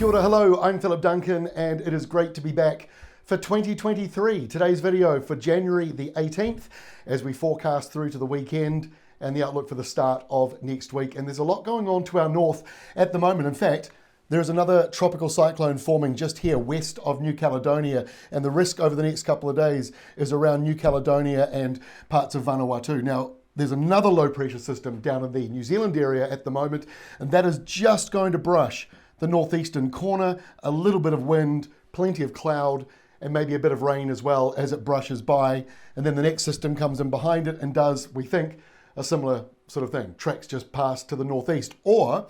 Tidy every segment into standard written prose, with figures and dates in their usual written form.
Kia ora, hello, I'm Philip Duncan and it is great to be back for 2023. Today's video for January the 18th as we forecast through to the weekend and the outlook for the start of next week. And there's a lot going on to our north at the moment. In fact, there's another tropical cyclone forming just here west of New Caledonia, and the risk over the next couple of days is around New Caledonia and parts of Vanuatu. Now, there's another low pressure system down in the New Zealand area at the moment, and that is just going to brush the northeastern corner, a little bit of wind, plenty of cloud, and maybe a bit of rain as well as it brushes by. And then the next system comes in behind it and does, we think, a similar sort of thing. Tracks just past to the northeast. Or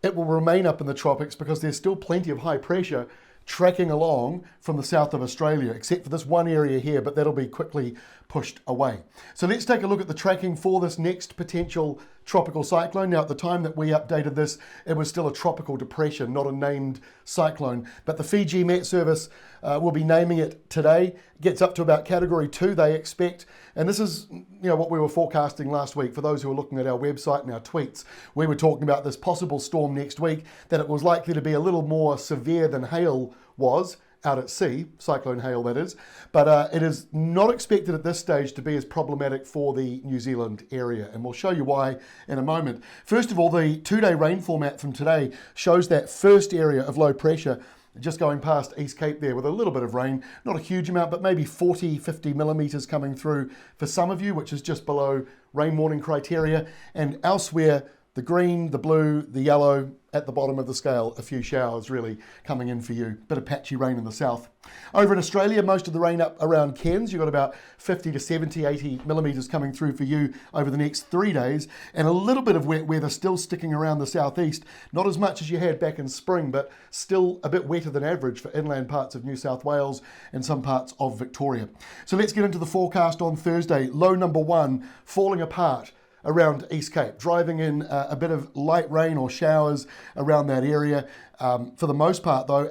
it will remain up in the tropics because there's still plenty of high pressure tracking along from the south of Australia, except for this one area here, but that'll be quickly pushed away. So let's take a look at the tracking for this next potential tropical cyclone. Now, at the time that we updated this, it was still a tropical depression, not a named cyclone, but the Fiji Met Service will be naming it today. Gets up to about category 2, they expect, and this is what we were forecasting last week. For those who are looking at our website and our tweets, we were talking about this possible storm next week, that it was likely to be a little more severe than Hale was out at sea, Cyclone Hale that is, but it is not expected at this stage to be as problematic for the New Zealand area, and we'll show you why in a moment. First of all, the 2-day rainfall map from today shows that first area of low pressure just going past East Cape there with a little bit of rain, not a huge amount, but maybe 40, 50 millimetres coming through for some of you, which is just below rain warning criteria, and elsewhere, the green, the blue, the yellow, at the bottom of the scale, a few showers really coming in for you. Bit of patchy rain in the south. Over in Australia, most of the rain up around Cairns. You've got about 50 to 70, 80 millimetres coming through for you over the next 3 days. And a little bit of wet weather still sticking around the southeast. Not as much as you had back in spring, but still a bit wetter than average for inland parts of New South Wales and some parts of Victoria. So let's get into the forecast on Thursday. Low number 1, falling apart around East Cape, driving in a bit of light rain or showers around that area. For the most part though,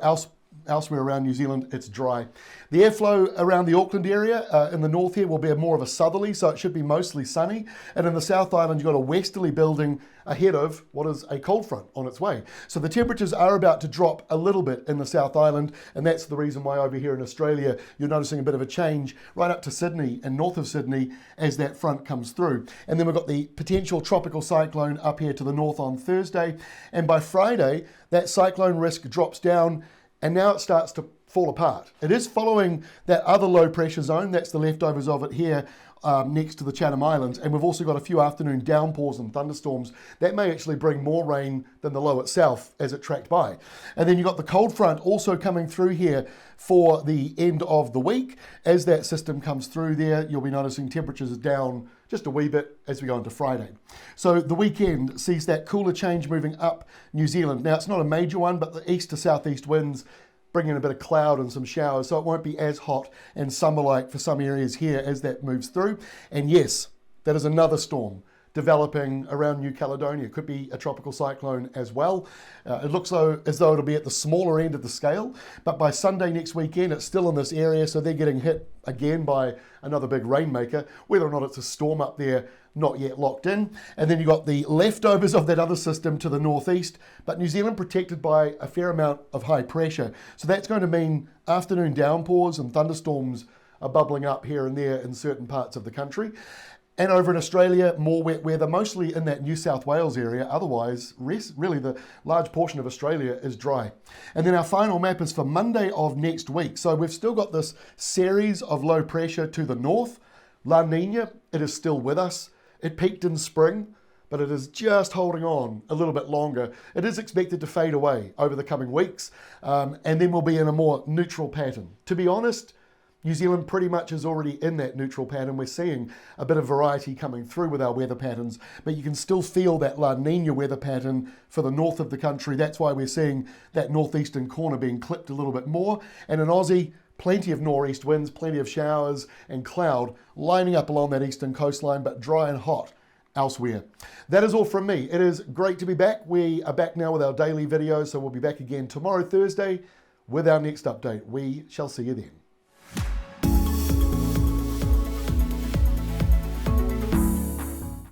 elsewhere around New Zealand, it's dry. The airflow around the Auckland area in the north here will be more of a southerly, so it should be mostly sunny. And in the South Island, you've got a westerly building ahead of what is a cold front on its way. So the temperatures are about to drop a little bit in the South Island, and that's the reason why over here in Australia, you're noticing a bit of a change right up to Sydney and north of Sydney as that front comes through. And then we've got the potential tropical cyclone up here to the north on Thursday. And by Friday, that cyclone risk drops down, and now it starts to fall apart. It is following that other low pressure zone, that's the leftovers of it here next to the Chatham Islands, and we've also got a few afternoon downpours and thunderstorms that may actually bring more rain than the low itself as it tracked by. And then you've got the cold front also coming through here for the end of the week. As that system comes through there, you'll be noticing temperatures are down just a wee bit as we go into Friday. So the weekend sees that cooler change moving up New Zealand. Now, it's not a major one, but the east to southeast winds bring in a bit of cloud and some showers, so it won't be as hot and summer-like for some areas here as that moves through. And yes, that is another storm developing around New Caledonia. It could be a tropical cyclone as well. It looks as though it'll be at the smaller end of the scale, but by Sunday next weekend, it's still in this area, so they're getting hit again by another big rainmaker. Whether or not it's a storm up there, not yet locked in. And then you've got the leftovers of that other system to the northeast, but New Zealand protected by a fair amount of high pressure. So that's going to mean afternoon downpours and thunderstorms are bubbling up here and there in certain parts of the country. And over in Australia, more wet weather, mostly in that New South Wales area. Otherwise, really the large portion of Australia is dry. And then our final map is for Monday of next week. So we've still got this series of low pressure to the north. La Nina, it is still with us. It peaked in spring, but it is just holding on a little bit longer. It is expected to fade away over the coming weeks, and then we'll be in a more neutral pattern. To be honest, New Zealand pretty much is already in that neutral pattern. We're seeing a bit of variety coming through with our weather patterns, but you can still feel that La Nina weather pattern for the north of the country. That's why we're seeing that northeastern corner being clipped a little bit more. And in Aussie, plenty of northeast winds, plenty of showers and cloud lining up along that eastern coastline, but dry and hot elsewhere. That is all from me. It is great to be back. We are back now with our daily videos, so we'll be back again tomorrow, Thursday, with our next update. We shall see you then.